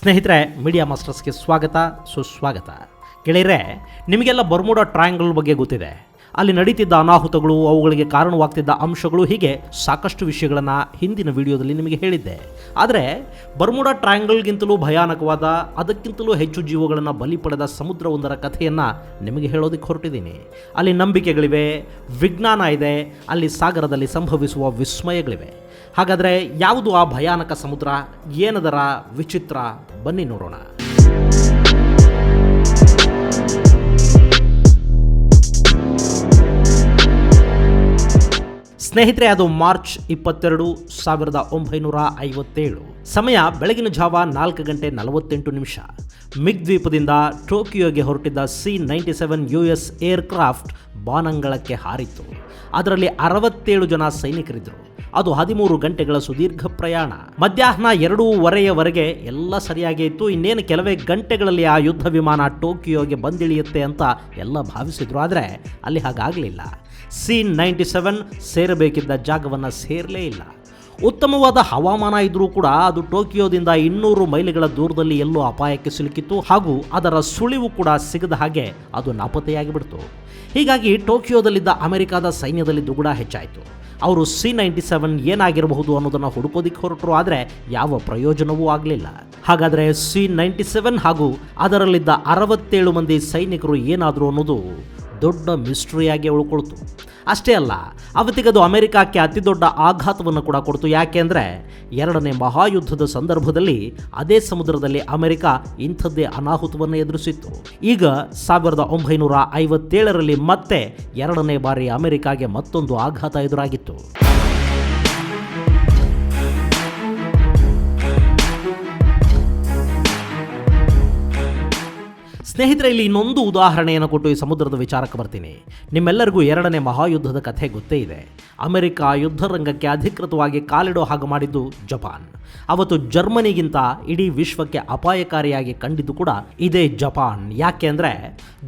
ಸ್ನೇಹಿತರೆ, ಮೀಡಿಯಾ ಮಾಸ್ಟರ್ಸ್ಗೆ ಸ್ವಾಗತ ಸುಸ್ವಾಗತ. ಗೆಳೆಯರೆ, ನಿಮಗೆಲ್ಲ ಬರ್ಮುಡಾ ಟ್ರಯಾಂಗಲ್ ಬಗ್ಗೆ ಗೊತ್ತಿದೆ. ಅಲ್ಲಿ ನಡೀತಿದ್ದ ಅನಾಹುತಗಳು, ಅವುಗಳಿಗೆ ಕಾರಣವಾಗ್ತಿದ್ದ ಅಂಶಗಳು, ಹೀಗೆ ಸಾಕಷ್ಟು ವಿಷಯಗಳನ್ನು ಹಿಂದಿನ ವಿಡಿಯೋದಲ್ಲಿ ನಿಮಗೆ ಹೇಳಿದ್ದೆ. ಆದರೆ ಬರ್ಮುಡಾ ಟ್ರಯಾಂಗಲ್ಗಿಂತಲೂ ಭಯಾನಕವಾದ, ಅದಕ್ಕಿಂತಲೂ ಹೆಚ್ಚು ಜೀವಗಳನ್ನು ಬಲಿ ಪಡೆದ ಸಮುದ್ರವೊಂದರ ಕಥೆಯನ್ನು ನಿಮಗೆ ಹೇಳೋದಕ್ಕೆ ಹೊರಟಿದ್ದೀನಿ. ಅಲ್ಲಿ ನಂಬಿಕೆಗಳಿವೆ, ವಿಜ್ಞಾನ ಇದೆ, ಅಲ್ಲಿ ಸಾಗರದಲ್ಲಿ ಸಂಭವಿಸುವ ವಿಸ್ಮಯಗಳಿವೆ. ಹಾಗಾದರೆ ಯಾವುದು ಆ ಭಯಾನಕ ಸಮುದ್ರ? ಏನದರ ವಿಚಿತ್ರ? ಬನ್ನಿ ನೋಡೋಣ. ಸ್ನೇಹಿತರೆ, ಅದು ಮಾರ್ಚ್ 22, 1957. ಸಮಯ ಬೆಳಗಿನ ಜಾವ 4:48. ಮಿಗ್ ದ್ವೀಪದಿಂದ ಟೋಕಿಯೋಗೆ ಹೊರಟಿದ್ದ C-97 US ಏರ್ಕ್ರಾಫ್ಟ್ ಬಾನಂಗಳಕ್ಕೆ ಹಾರಿತ್ತು. ಅದರಲ್ಲಿ 67 ಜನ ಸೈನಿಕರಿದ್ದರು. ಅದು 13 ಗಂಟೆಗಳ ಸುದೀರ್ಘ ಪ್ರಯಾಣ. ಮಧ್ಯಾಹ್ನ 2:15 ಎಲ್ಲ ಸರಿಯಾಗಿ ಇತ್ತು. ಇನ್ನೇನು ಕೆಲವೇ ಗಂಟೆಗಳಲ್ಲಿ ಆ ಯುದ್ಧ ವಿಮಾನ ಟೋಕಿಯೋಗೆ ಬಂದಿಳಿಯುತ್ತೆ ಅಂತ ಎಲ್ಲ ಭಾವಿಸಿದ್ರು. ಆದರೆ ಅಲ್ಲಿ ಹಾಗಾಗಲಿಲ್ಲ. C-97 ಸೇರಬೇಕಿದ್ದ ಜಾಗವನ್ನು ಸೇರಲೇ ಇಲ್ಲ. ಉತ್ತಮವಾದ ಹವಾಮಾನ ಇದ್ರೂ ಕೂಡ ಅದು ಟೋಕಿಯೋದಿಂದ 200 ಮೈಲಿಗಳ ದೂರದಲ್ಲಿ ಎಲ್ಲೋ ಅಪಾಯಕ್ಕೆ ಸಿಲುಕಿತ್ತು. ಹಾಗೂ ಅದರ ಸುಳಿವು ಕೂಡ ಸಿಗದ ಹಾಗೆ ಅದು ನಾಪತ್ತೆಯಾಗಿಬಿಡ್ತು. ಹೀಗಾಗಿ ಟೋಕಿಯೋದಲ್ಲಿದ್ದ ಅಮೆರಿಕದ ಸೈನ್ಯದಲ್ಲಿ ದುಗುಡ ಹೆಚ್ಚಾಯಿತು. ಅವರು C-97 ಏನಾಗಿರಬಹುದು ಅನ್ನೋದನ್ನು ಹುಡುಕೋದಿಕ್ಕೆ ಹೊರಟರು. ಆದರೆ ಯಾವ ಪ್ರಯೋಜನವೂ ಆಗಲಿಲ್ಲ. ಹಾಗಾದರೆ C-97 ಹಾಗೂ ಅದರಲ್ಲಿದ್ದ 67 ಮಂದಿ ಸೈನಿಕರು ಏನಾದರೂ ಅನ್ನೋದು ದೊಡ್ಡ ಮಿಸ್ಟ್ರಿಯಾಗಿ ಉಳ್ಕೊಳ್ತು. ಅಷ್ಟೇ ಅಲ್ಲ, ಅವತ್ತಿಗದು ಅಮೆರಿಕಕ್ಕೆ ಅತಿ ದೊಡ್ಡ ಆಘಾತವನ್ನು ಕೂಡ ಕೊಡ್ತು. ಯಾಕೆ ಅಂದರೆ, ಎರಡನೇ ಮಹಾಯುದ್ಧದ ಸಂದರ್ಭದಲ್ಲಿ ಅದೇ ಸಮುದ್ರದಲ್ಲಿ ಅಮೆರಿಕ ಇಂಥದ್ದೇ ಅನಾಹುತವನ್ನು ಎದುರಿಸಿತ್ತು. ಈಗ 1957ರಲ್ಲಿ ಮತ್ತೆ ಎರಡನೇ ಬಾರಿ ಅಮೆರಿಕಾಗೆ ಮತ್ತೊಂದು ಆಘಾತ ಎದುರಾಗಿತ್ತು. ಸ್ನೇಹಿತರೆ, ಇಲ್ಲಿ ಇನ್ನೊಂದು ಉದಾಹರಣೆಯನ್ನು ಕೊಟ್ಟು ಈ ಸಮುದ್ರದ ವಿಚಾರಕ್ಕೆ ಬರ್ತೀನಿ. ನಿಮ್ಮೆಲ್ಲರಿಗೂ ಎರಡನೇ ಮಹಾಯುದ್ಧದ ಕಥೆ ಗೊತ್ತೇ ಇದೆ. ಅಮೆರಿಕ ಯುದ್ಧರಂಗಕ್ಕೆ ಅಧಿಕೃತವಾಗಿ ಕಾಲಿಡೋ ಹಾಗೆ ಮಾಡಿದ್ದು ಜಪಾನ್. ಅವತ್ತು ಜರ್ಮನಿಗಿಂತ ಇಡೀ ವಿಶ್ವಕ್ಕೆ ಅಪಾಯಕಾರಿಯಾಗಿ ಕಂಡಿದ್ದು ಕೂಡ ಇದೇ ಜಪಾನ್. ಯಾಕೆ ಅಂದರೆ,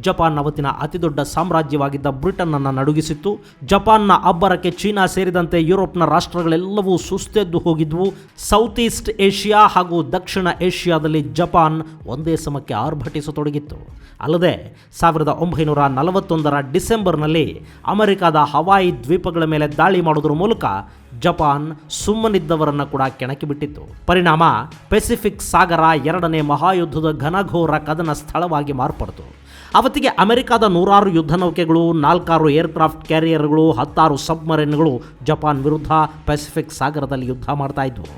ಜಪಾನ್ ಅವತ್ತಿನ ಅತಿದೊಡ್ಡ ಸಾಮ್ರಾಜ್ಯವಾಗಿದ್ದ ಬ್ರಿಟನ್ ಅನ್ನು ನಡುಗಿಸಿತ್ತು. ಜಪಾನ್ನ ಅಬ್ಬರಕ್ಕೆ ಚೀನಾ ಸೇರಿದಂತೆ ಯುರೋಪ್ನ ರಾಷ್ಟ್ರಗಳೆಲ್ಲವೂ ಸುಸ್ತೆದ್ದು ಹೋಗಿದ್ವು. ಸೌತ್ ಈಸ್ಟ್ ಏಷ್ಯಾ ಹಾಗೂ ದಕ್ಷಿಣ ಏಷ್ಯಾದಲ್ಲಿ ಜಪಾನ್ ಒಂದೇ ಸಮಕ್ಕೆ ಆರ್ಭಟಿಸತೊಡಗಿತ್ತು. ಅಲ್ಲದೆ 1941ರ ಡಿಸೆಂಬರ್ನಲ್ಲಿ ಅಮೆರಿಕದ ಹವಾಯಿ ದ್ವೀಪಗಳ ಮೇಲೆ ದಾಳಿ ಮಾಡೋದ್ರ ಮೂಲಕ ಜಪಾನ್ ಸುಮ್ಮನಿದ್ದವರನ್ನು ಕೂಡ ಕೆಣಕಿಬಿಟ್ಟಿತ್ತು. ಪರಿಣಾಮ ಪೆಸಿಫಿಕ್ ಸಾಗರ ಎರಡನೇ ಮಹಾಯುದ್ಧದ ಘನಘೋರ ಕದನ ಸ್ಥಳವಾಗಿ ಮಾರ್ಪಡಿತು. ಅವತ್ತಿಗೆ ಅಮೆರಿಕದ 106 ಯುದ್ಧ ನೌಕೆಗಳು, 4 ಏರ್ಕ್ರಾಫ್ಟ್ ಕ್ಯಾರಿಯರ್ಗಳು, 16 ಸಬ್ಮರೀನ್ಗಳು ಜಪಾನ್ ವಿರುದ್ಧ ಪೆಸಿಫಿಕ್ ಸಾಗರದಲ್ಲಿ ಯುದ್ಧ ಮಾಡ್ತಾ ಇದ್ವು.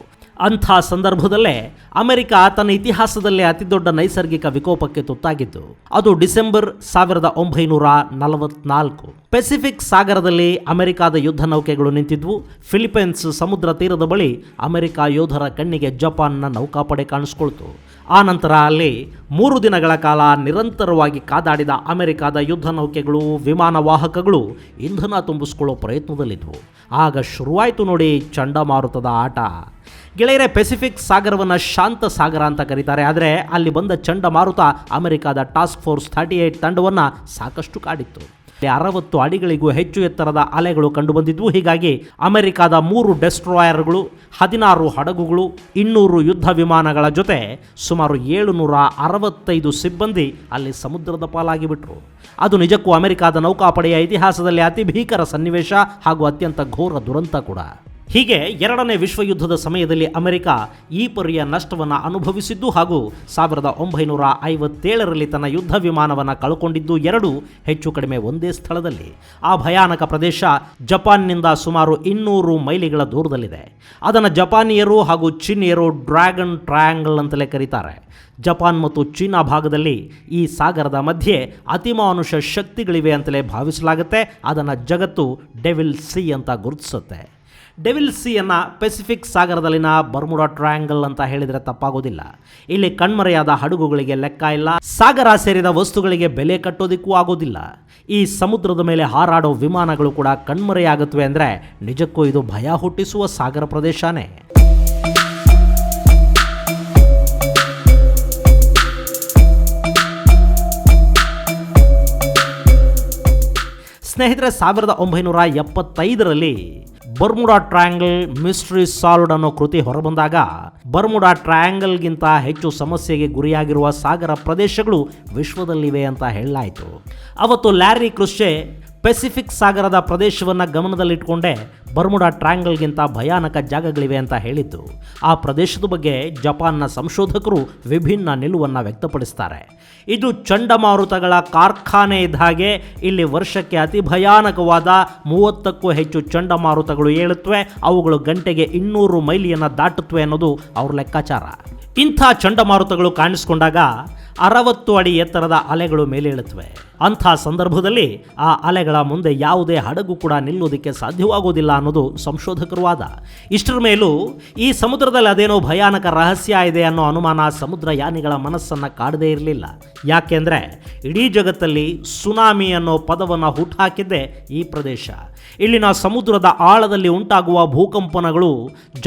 ಅಂಥ ಸಂದರ್ಭದಲ್ಲೇ ಅಮೆರಿಕ ತನ್ನ ಇತಿಹಾಸದಲ್ಲೇ ಅತಿದೊಡ್ಡ ನೈಸರ್ಗಿಕ ವಿಕೋಪಕ್ಕೆ ತುತ್ತಾಗಿದ್ದು. ಅದು ಡಿಸೆಂಬರ್ 1944. ಪೆಸಿಫಿಕ್ ಸಾಗರದಲ್ಲಿ ಅಮೆರಿಕದ ಯುದ್ಧ ನೌಕೆಗಳು ನಿಂತಿದ್ವು. ಫಿಲಿಪೈನ್ಸ್ ಸಮುದ್ರ ತೀರದ ಬಳಿ ಅಮೆರಿಕ ಯೋಧರ ಕಣ್ಣಿಗೆ ಜಪಾನ್ನ ನೌಕಾಪಡೆ ಕಾಣಿಸ್ಕೊಳ್ತು. ಆ ನಂತರ ಅಲ್ಲಿ 3 ದಿನಗಳ ಕಾಲ ನಿರಂತರವಾಗಿ ಕಾದಾಡಿದ ಅಮೆರಿಕದ ಯುದ್ಧ ನೌಕೆಗಳು, ವಿಮಾನ ವಾಹಕಗಳು ಇಂಧನ ತುಂಬಿಸ್ಕೊಳ್ಳೋ ಪ್ರಯತ್ನದಲ್ಲಿದ್ವು. ಆಗ ಶುರುವಾಯಿತು ನೋಡಿ ಚಂಡಮಾರುತದ ಆಟ. ಗೆಳೆಯರೆ, ಪೆಸಿಫಿಕ್ ಸಾಗರವನ್ನು ಶಾಂತ ಸಾಗರ ಅಂತ ಕರೀತಾರೆ. ಆದರೆ ಅಲ್ಲಿ ಬಂದ ಚಂಡಮಾರುತ ಅಮೆರಿಕದ ಟಾಸ್ಕ್ ಫೋರ್ಸ್ 38 ತಂಡವನ್ನು ಸಾಕಷ್ಟು ಕಾಡಿತ್ತು. 60 ಅಡಿಗಳಿಗೂ ಹೆಚ್ಚು ಎತ್ತರದ ಅಲೆಗಳು ಕಂಡುಬಂದಿದ್ವು. ಹೀಗಾಗಿ ಅಮೆರಿಕದ 3 ಡೆಸ್ಟ್ರಾಯರ್ಗಳು, 16 ಹಡಗುಗಳು, 200 ಯುದ್ಧ ವಿಮಾನಗಳ ಜೊತೆ ಸುಮಾರು 765 ಸಿಬ್ಬಂದಿ ಅಲ್ಲಿ ಸಮುದ್ರದ ಪಾಲಾಗಿಬಿಟ್ರು. ಅದು ನಿಜಕ್ಕೂ ಅಮೆರಿಕದ ನೌಕಾಪಡೆಯ ಇತಿಹಾಸದಲ್ಲಿ ಅತಿ ಭೀಕರ ಸನ್ನಿವೇಶ ಹಾಗೂ ಅತ್ಯಂತ ಘೋರ ದುರಂತ ಕೂಡ. ಹೀಗೆ ಎರಡನೇ ವಿಶ್ವಯುದ್ಧದ ಸಮಯದಲ್ಲಿ ಅಮೆರಿಕ ಈ ಪರಿಯ ನಷ್ಟವನ್ನು ಅನುಭವಿಸಿದ್ದು ಹಾಗೂ 1957ರಲ್ಲಿ ತನ್ನ ಯುದ್ಧ ವಿಮಾನವನ್ನು ಕಳ್ಕೊಂಡಿದ್ದು ಎರಡೂ ಹೆಚ್ಚು ಕಡಿಮೆ ಒಂದೇ ಸ್ಥಳದಲ್ಲಿ. ಆ ಭಯಾನಕ ಪ್ರದೇಶ ಜಪಾನ್ನಿಂದ ಸುಮಾರು 200 ಮೈಲಿಗಳ ದೂರದಲ್ಲಿದೆ. ಅದನ್ನು ಜಪಾನಿಯರು ಹಾಗೂ ಚೀನಿಯರು ಡ್ರ್ಯಾಗನ್ ಟ್ರಯಾಂಗಲ್ ಅಂತಲೇ ಕರೀತಾರೆ. ಜಪಾನ್ ಮತ್ತು ಚೀನಾ ಭಾಗದಲ್ಲಿ ಈ ಸಾಗರದ ಮಧ್ಯೆ ಅತಿಮಾನುಷ ಶಕ್ತಿಗಳಿವೆ ಅಂತಲೇ ಭಾವಿಸಲಾಗುತ್ತೆ. ಅದನ್ನು ಜಗತ್ತು ಡೆವಿಲ್ ಸಿ ಅಂತ ಗುರುತಿಸುತ್ತೆ. ಡೆವಿಲ್ ಸಿಯನ್ನು ಪೆಸಿಫಿಕ್ ಸಾಗರದಲ್ಲಿನ ಬರ್ಮುಡಾ ಟ್ರಯಾಂಗಲ್ ಅಂತ ಹೇಳಿದರೆ ತಪ್ಪಾಗೋದಿಲ್ಲ. ಇಲ್ಲಿ ಕಣ್ಮರೆಯಾದ ಹಡಗುಗಳಿಗೆ ಲೆಕ್ಕ ಇಲ್ಲ. ಸಾಗರ ಸೇರಿದ ವಸ್ತುಗಳಿಗೆ ಬೆಲೆ ಕಟ್ಟೋದಿಕ್ಕೂ ಆಗೋದಿಲ್ಲ. ಈ ಸಮುದ್ರದ ಮೇಲೆ ಹಾರಾಡೋ ವಿಮಾನಗಳು ಕೂಡ ಕಣ್ಮರೆಯಾಗುತ್ತವೆ ಅಂದರೆ ನಿಜಕ್ಕೂ ಇದು ಭಯ ಹುಟ್ಟಿಸುವ ಸಾಗರ ಪ್ರದೇಶನೇ. ಸ್ನೇಹಿತರೆ, 1975ರಲ್ಲಿ ಬರ್ಮುಡಾ ಟ್ರಯಾಂಗಲ್ ಮಿಸ್ಟ್ರಿ ಸಾಲ್ವ್ಡ್ ಅನ್ನೋ ಕೃತಿ ಹೊರಬಂದಾಗ ಬರ್ಮುಡಾ ಟ್ರಯಾಂಗಲ್ಗಿಂತ ಹೆಚ್ಚು ಸಮಸ್ಯೆಗೆ ಗುರಿಯಾಗಿರುವ ಸಾಗರ ಪ್ರದೇಶಗಳು ವಿಶ್ವದಲ್ಲಿವೆ ಅಂತ ಹೇಳಲಾಯಿತು. ಅವತ್ತು ಲ್ಯಾರಿ ಕ್ರುಶ್ಚೆ ಪೆಸಿಫಿಕ್ ಸಾಗರದ ಪ್ರದೇಶವನ್ನು ಗಮನದಲ್ಲಿಟ್ಟುಕೊಂಡೇ ಬರ್ಮುಡಾ ಟ್ರಯಾಂಗಲ್ಗಿಂತ ಭಯಾನಕ ಜಾಗಗಳಿವೆ ಅಂತ ಹೇಳಿದ್ದು. ಆ ಪ್ರದೇಶದ ಬಗ್ಗೆ ಜಪಾನ್ನ ಸಂಶೋಧಕರು ವಿಭಿನ್ನ ನಿಲುವನ್ನು ವ್ಯಕ್ತಪಡಿಸ್ತಾರೆ. ಇದು ಚಂಡಮಾರುತಗಳ ಕಾರ್ಖಾನೆ ಇದ್ದ ಹಾಗೆ, ಇಲ್ಲಿ ವರ್ಷಕ್ಕೆ ಅತಿ ಭಯಾನಕವಾದ 30ಕ್ಕೂ ಹೆಚ್ಚು ಚಂಡಮಾರುತಗಳು ಏಳುತ್ತವೆ, ಅವುಗಳು ಗಂಟೆಗೆ 200 ಮೈಲಿಯನ್ನು ದಾಟುತ್ತವೆ ಅನ್ನೋದು ಅವ್ರ ಲೆಕ್ಕಾಚಾರ. ಇಂಥ ಚಂಡಮಾರುತಗಳು ಕಾಣಿಸ್ಕೊಂಡಾಗ 60 ಅಡಿ ಎತ್ತರದ ಅಲೆಗಳು ಮೇಲೇಳುತ್ತವೆ. ಅಂಥ ಸಂದರ್ಭದಲ್ಲಿ ಆ ಅಲೆಗಳ ಮುಂದೆ ಯಾವುದೇ ಹಡಗು ಕೂಡ ನಿಲ್ಲೋದಕ್ಕೆ ಸಾಧ್ಯವಾಗೋದಿಲ್ಲ ಅನ್ನೋದು ಸಂಶೋಧಕರ ವಾದ. ಇಷ್ಟರ ಮೇಲೂ ಈ ಸಮುದ್ರದಲ್ಲಿ ಅದೇನೋ ಭಯಾನಕ ರಹಸ್ಯ ಇದೆ ಅನ್ನೋ ಅನುಮಾನ ಸಮುದ್ರಯಾನಿಗಳ ಮನಸ್ಸನ್ನು ಕಾಡದೇ ಇರಲಿಲ್ಲ. ಯಾಕೆಂದರೆ ಇಡೀ ಜಗತ್ತಲ್ಲಿ ಸುನಾಮಿ ಅನ್ನೋ ಪದವನ್ನು ಹುಟ್ಟುಹಾಕಿದ್ದೇ ಈ ಪ್ರದೇಶ. ಇಲ್ಲಿನ ಸಮುದ್ರದ ಆಳದಲ್ಲಿ ಉಂಟಾಗುವ ಭೂಕಂಪನಗಳು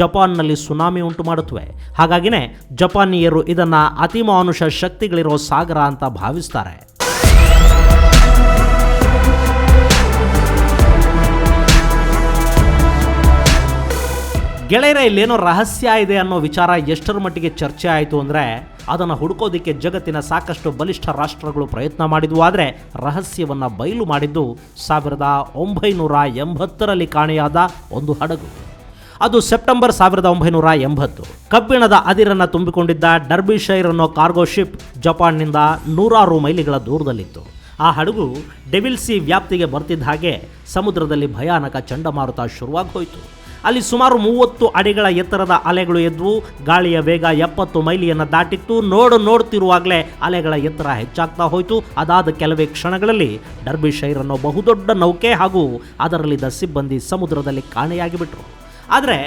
ಜಪಾನ್ನಲ್ಲಿ ಸುನಾಮಿ ಉಂಟು ಮಾಡುತ್ತವೆ. ಹಾಗಾಗಿನೇ ಜಪಾನಿಯರು ಇದನ್ನು ಅತಿಮಾನುಷ ಶಕ್ತಿಗಳಿರೋ ಸಾಗರ ಅಂತ ಭಾವಿಸ್ತಾರೆ. ಗೆಳೆಯರ, ಇಲ್ಲೇನೋ ರಹಸ್ಯ ಇದೆ ಅನ್ನೋ ವಿಚಾರ ಎಷ್ಟರ ಮಟ್ಟಿಗೆ ಚರ್ಚೆ ಆಯಿತು ಅಂದರೆ, ಅದನ್ನು ಹುಡುಕೋದಕ್ಕೆ ಜಗತ್ತಿನ ಸಾಕಷ್ಟು ಬಲಿಷ್ಠ ರಾಷ್ಟ್ರಗಳು ಪ್ರಯತ್ನ ಮಾಡಿದ್ವು. ಆದರೆ ರಹಸ್ಯವನ್ನು ಬಯಲು ಮಾಡಿದ್ದು 1980ರಲ್ಲಿ ಕಾಣೆಯಾದ ಒಂದು ಹಡಗು. ಅದು ಸೆಪ್ಟೆಂಬರ್ 1980. ಕಬ್ಬಿಣದ ಅದಿರನ್ನು ತುಂಬಿಕೊಂಡಿದ್ದ ಡರ್ಬಿಶೈರ್ ಅನ್ನೋ ಕಾರ್ಗೋ ಶಿಪ್ ಜಪಾನ್ನಿಂದ 100 ಮೈಲಿಗಳ ದೂರದಲ್ಲಿತ್ತು. ಆ ಹಡಗು ಡೆವಿಲ್ ಸಿ ವ್ಯಾಪ್ತಿಗೆ ಬರ್ತಿದ್ದ ಹಾಗೆ ಸಮುದ್ರದಲ್ಲಿ ಭಯಾನಕ ಚಂಡಮಾರುತ ಶುರುವಾಗಿ ಹೋಯಿತು. ಅಲ್ಲಿ ಸುಮಾರು 30 ಅಡಿಗಳ ಎತ್ತರದ ಅಲೆಗಳು ಎದ್ವು. ಗಾಳಿಯ ವೇಗ 70 ಮೈಲಿಯನ್ನು ದಾಟಿತ್ತು. ನೋಡ್ತಿರುವಾಗಲೇ ಅಲೆಗಳ ಎತ್ತರ ಹೆಚ್ಚಾಗ್ತಾ ಹೋಯಿತು. ಅದಾದ ಕೆಲವೇ ಕ್ಷಣಗಳಲ್ಲಿ ಡರ್ಬಿಶೈರ್ ಅನ್ನೋ ಬಹುದೊಡ್ಡ ನೌಕೆ ಹಾಗೂ ಅದರಲ್ಲಿದ್ದ ಸಿಬ್ಬಂದಿ ಸಮುದ್ರದಲ್ಲಿ ಕಾಣೆಯಾಗಿಬಿಟ್ರು. ಆದರೆ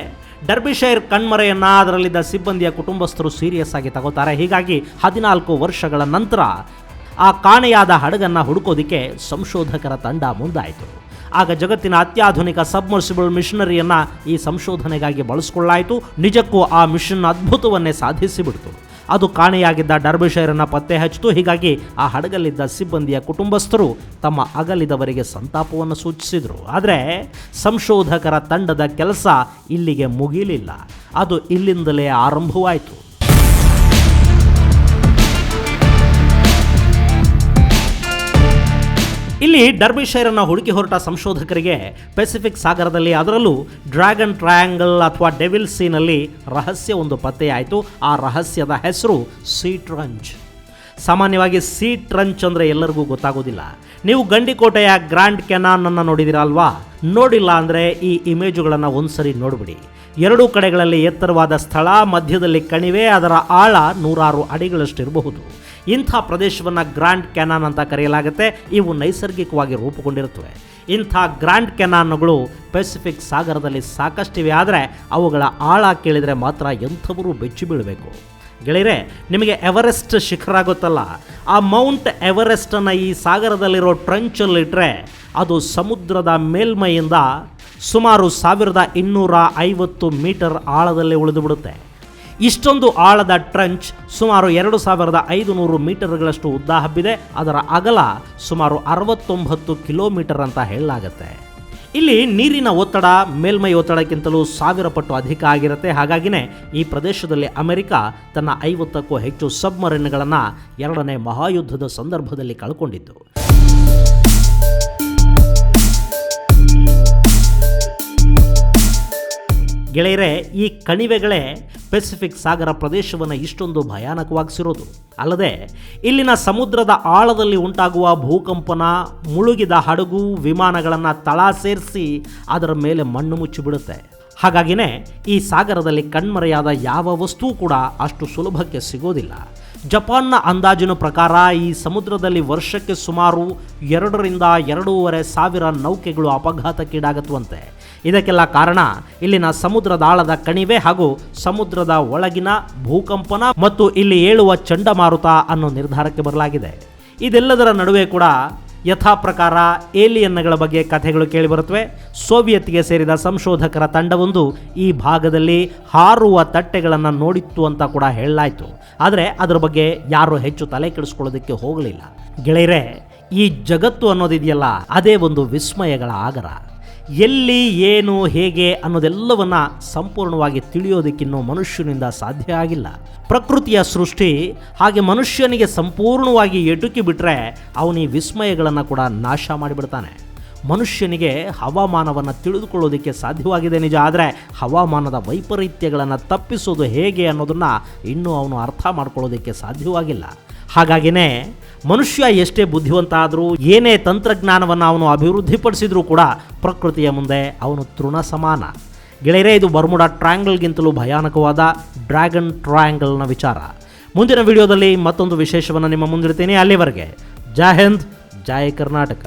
ಡರ್ಬಿಶೈರ್ ಕಣ್ಮರೆಯನ್ನು ಅದರಲ್ಲಿದ್ದ ಸಿಬ್ಬಂದಿಯ ಕುಟುಂಬಸ್ಥರು ಸೀರಿಯಸ್ ಆಗಿ ತಗೋತಾರೆ. ಹೀಗಾಗಿ 14 ವರ್ಷಗಳ ನಂತರ ಆ ಕಾಣೆಯಾದ ಹಡಗನ್ನು ಹುಡುಕೋದಿಕ್ಕೆ ಸಂಶೋಧಕರ ತಂಡ ಮುಂದಾಯಿತು. ಆಗ ಜಗತ್ತಿನ ಅತ್ಯಾಧುನಿಕ ಸಬ್ಮರ್ಸಿಬಲ್ ಮಿಷನರಿಯನ್ನು ಈ ಸಂಶೋಧನೆಗಾಗಿ ಬಳಸಿಕೊಳ್ಳಾಯಿತು. ನಿಜಕ್ಕೂ ಆ ಮಿಷನ್ ಅದ್ಭುತವನ್ನೇ ಸಾಧಿಸಿಬಿಡ್ತು. ಅದು ಕಾಣೆಯಾಗಿದ್ದ ಡರ್ಬಿಶೈರನ್ನು ಪತ್ತೆ ಹಚ್ಚಿತು. ಹೀಗಾಗಿ ಆ ಹಡಗಲ್ಲಿದ್ದ ಸಿಬ್ಬಂದಿಯ ಕುಟುಂಬಸ್ಥರು ತಮ್ಮ ಅಗಲಿದವರಿಗೆ ಸಂತಾಪವನ್ನು ಸೂಚಿಸಿದರು. ಆದರೆ ಸಂಶೋಧಕರ ತಂಡದ ಕೆಲಸ ಇಲ್ಲಿಗೆ ಮುಗಿಲಿಲ್ಲ. ಅದು ಇಲ್ಲಿಂದಲೇ ಆರಂಭವಾಯಿತು. ಇಲ್ಲಿ ಡರ್ಬಿಶೈರನ್ನು ಹುಡುಕಿ ಹೊರಟ ಸಂಶೋಧಕರಿಗೆ ಪೆಸಿಫಿಕ್ ಸಾಗರದಲ್ಲಿ, ಅದರಲ್ಲೂ ಡ್ರ್ಯಾಗನ್ ಟ್ರಯಾಂಗಲ್ ಅಥವಾ ಡೆವಿಲ್ ಸೀನಲ್ಲಿ ರಹಸ್ಯ ಒಂದು ಪತ್ತೆಯಾಯಿತು. ಆ ರಹಸ್ಯದ ಹೆಸರು ಸೀ ಟ್ರಂಚ್. ಸಾಮಾನ್ಯವಾಗಿ ಸೀ ಟ್ರಂಚ್ ಅಂದರೆ ಎಲ್ಲರಿಗೂ ಗೊತ್ತಾಗೋದಿಲ್ಲ. ನೀವು ಗಂಡಿಕೋಟೆಯ ಗ್ರ್ಯಾಂಡ್ ಕೆನಾನನ್ನು ನೋಡಿದಿರಲ್ವಾ? ನೋಡಿಲ್ಲ ಅಂದರೆ ಈ ಇಮೇಜುಗಳನ್ನು ಒಂದ್ಸರಿ ನೋಡಿಬಿಡಿ. 2 ಕಡೆಗಳಲ್ಲಿ ಎತ್ತರವಾದ ಸ್ಥಳ, ಮಧ್ಯದಲ್ಲಿ ಕಣಿವೆ, ಅದರ ಆಳ 106 ಅಡಿಗಳಷ್ಟಿರಬಹುದು. ಇಂಥ ಪ್ರದೇಶವನ್ನು ಗ್ರ್ಯಾಂಡ್ ಕೆನಾನ್ ಅಂತ ಕರೆಯಲಾಗುತ್ತೆ. ಇವು ನೈಸರ್ಗಿಕವಾಗಿ ರೂಪುಗೊಂಡಿರುತ್ತವೆ. ಇಂಥ ಗ್ರ್ಯಾಂಡ್ ಕೆನಾನ್ಗಳು ಪೆಸಿಫಿಕ್ ಸಾಗರದಲ್ಲಿ ಸಾಕಷ್ಟಿವೆ. ಆದರೆ ಅವುಗಳ ಆಳ ಕೇಳಿದರೆ ಮಾತ್ರ ಎಂಥವರು ಬೆಚ್ಚಿ ಬೀಳಬೇಕು. ಗೆಳೆಯರೆ, ನಿಮಗೆ ಎವರೆಸ್ಟ್ ಶಿಖರ ಗೊತ್ತಲ್ಲ? ಆ ಮೌಂಟ್ ಎವರೆಸ್ಟನ್ನು ಈ ಸಾಗರದಲ್ಲಿರೋ ಟ್ರಂಚಲ್ಲಿಟ್ಟರೆ ಅದು ಸಮುದ್ರದ ಮೇಲ್ಮೈಯಿಂದ ಸುಮಾರು 1250 ಮೀಟರ್ ಆಳದಲ್ಲಿ ಉಳಿದು ಬಿಡುತ್ತೆ. ಇಷ್ಟೊಂದು ಆಳದ ಟ್ರಂಚ್ ಸುಮಾರು 2500 ಮೀಟರ್ಗಳಷ್ಟು ಉದ್ದ ಹಬ್ಬಿದೆ. ಅದರ ಅಗಲ ಸುಮಾರು 69 ಕಿಲೋಮೀಟರ್ ಅಂತ ಹೇಳಲಾಗುತ್ತೆ. ಇಲ್ಲಿ ನೀರಿನ ಒತ್ತಡ ಮೇಲ್ಮೈ ಒತ್ತಡಕ್ಕಿಂತಲೂ 1000 ಪಟ್ಟು ಅಧಿಕ ಆಗಿರುತ್ತೆ. ಹಾಗಾಗಿನೇ ಈ ಪ್ರದೇಶದಲ್ಲಿ ಅಮೆರಿಕ ತನ್ನ 50ಕ್ಕೂ ಹೆಚ್ಚು ಸಬ್ಮರೀನ್ಗಳನ್ನು 2ನೇ ಮಹಾಯುದ್ಧದ ಸಂದರ್ಭದಲ್ಲಿ ಕಳ್ಕೊಂಡಿತ್ತು. ಗೆಳೆಯರೆ, ಈ ಕಣಿವೆಗಳೇ ಪೆಸಿಫಿಕ್ ಸಾಗರ ಪ್ರದೇಶವನ್ನು ಇಷ್ಟೊಂದು ಭಯಾನಕವಾಗಿಸಿರೋದು. ಅಲ್ಲದೆ ಇಲ್ಲಿನ ಸಮುದ್ರದ ಆಳದಲ್ಲಿ ಉಂಟಾಗುವ ಭೂಕಂಪನ ಮುಳುಗಿದ ಹಡಗು, ವಿಮಾನಗಳನ್ನು ತಳ ಸೇರಿಸಿ ಅದರ ಮೇಲೆ ಮಣ್ಣು ಮುಚ್ಚಿಬಿಡುತ್ತೆ. ಹಾಗಾಗಿನೇ ಈ ಸಾಗರದಲ್ಲಿ ಕಣ್ಮರೆಯಾದ ಯಾವ ವಸ್ತೂ ಕೂಡ ಅಷ್ಟು ಸುಲಭಕ್ಕೆ ಸಿಗೋದಿಲ್ಲ. ಜಪಾನ್ನ ಅಂದಾಜಿನ ಪ್ರಕಾರ ಈ ಸಮುದ್ರದಲ್ಲಿ ವರ್ಷಕ್ಕೆ ಸುಮಾರು 2 ರಿಂದ 2.5 ಸಾವಿರ ನೌಕೆಗಳು ಅಪಘಾತಕ್ಕೀಡಾಗುತ್ತವಂತೆ. ಇದಕ್ಕೆಲ್ಲ ಕಾರಣ ಇಲ್ಲಿನ ಸಮುದ್ರದ ಆಳದ ಕಣಿವೆ ಹಾಗೂ ಸಮುದ್ರದ ಒಳಗಿನ ಭೂಕಂಪನ ಮತ್ತು ಇಲ್ಲಿ ಏಳುವ ಚಂಡಮಾರುತ ಅನ್ನೋ ನಿರ್ಧಾರಕ್ಕೆ ಬರಲಾಗಿದೆ. ಇದೆಲ್ಲದರ ನಡುವೆ ಕೂಡ ಯಥಾ ಪ್ರಕಾರ ಏಲಿಯನ್ಗಳ ಬಗ್ಗೆ ಕಥೆಗಳು ಕೇಳಿಬರುತ್ತವೆ. ಸೋವಿಯತ್ಗೆ ಸೇರಿದ ಸಂಶೋಧಕರ ತಂಡವೊಂದು ಈ ಭಾಗದಲ್ಲಿ ಹಾರುವ ತಟ್ಟೆಗಳನ್ನು ನೋಡಿತ್ತು ಅಂತ ಕೂಡ ಹೇಳಲಾಯಿತು. ಆದರೆ ಅದರ ಬಗ್ಗೆ ಯಾರು ಹೆಚ್ಚು ತಲೆ ಕೆಡಿಸ್ಕೊಳ್ಳೋದಕ್ಕೆ ಹೋಗಲಿಲ್ಲ. ಗೆಳೆಯರೆ, ಈ ಜಗತ್ತು ಅನ್ನೋದಿದೆಯಲ್ಲ, ಅದೇ ಒಂದು ವಿಸ್ಮಯಗಳ ಆಗರ. ಎಲ್ಲಿ ಏನು ಹೇಗೆ ಅನ್ನೋದೆಲ್ಲವನ್ನು ಸಂಪೂರ್ಣವಾಗಿ ತಿಳಿಯೋದಕ್ಕಿನ್ನೂ ಮನುಷ್ಯನಿಂದ ಸಾಧ್ಯ ಆಗಿಲ್ಲ. ಪ್ರಕೃತಿಯ ಸೃಷ್ಟಿ ಹಾಗೆ ಮನುಷ್ಯನಿಗೆ ಸಂಪೂರ್ಣವಾಗಿ ಎಟುಕಿ ಬಿಟ್ಟರೆ ಅವನು ಈ ವಿಸ್ಮಯಗಳನ್ನು ಕೂಡ ನಾಶ ಮಾಡಿಬಿಡ್ತಾನೆ. ಮನುಷ್ಯನಿಗೆ ಹವಾಮಾನವನ್ನು ತಿಳಿದುಕೊಳ್ಳೋದಕ್ಕೆ ಸಾಧ್ಯವಾಗಿದೆ ನಿಜ, ಆದರೆ ಹವಾಮಾನದ ವೈಪರೀತ್ಯಗಳನ್ನು ತಪ್ಪಿಸೋದು ಹೇಗೆ ಅನ್ನೋದನ್ನು ಇನ್ನೂ ಅವನು ಅರ್ಥ ಮಾಡ್ಕೊಳ್ಳೋದಕ್ಕೆ ಸಾಧ್ಯವಾಗಿಲ್ಲ. ಹಾಗಾಗಿನೇ ಮನುಷ್ಯ ಎಷ್ಟೇ ಬುದ್ಧಿವಂತ ಆದರೂ ಏನೇ ತಂತ್ರಜ್ಞಾನವನ್ನು ಅವನು ಅಭಿವೃದ್ಧಿಪಡಿಸಿದರೂ ಕೂಡ ಪ್ರಕೃತಿಯ ಮುಂದೆ ಅವನು ತೃಣ ಸಮಾನ. ಗೆಳೆಯರೇ, ಇದು ಬರ್ಮುಡಾ ಟ್ರಯಾಂಗಲ್ಗಿಂತಲೂ ಭಯಾನಕವಾದ ಡ್ರ್ಯಾಗನ್ ಟ್ರಯಾಂಗಲ್ನ ವಿಚಾರ. ಮುಂದಿನ ವಿಡಿಯೋದಲ್ಲಿ ಮತ್ತೊಂದು ವಿಶೇಷವನ್ನು ನಿಮ್ಮ ಮುಂದಿಡ್ತೀನಿ. ಅಲ್ಲಿವರೆಗೆ ಜೈ ಹಿಂದ್, ಜೈ ಕರ್ನಾಟಕ.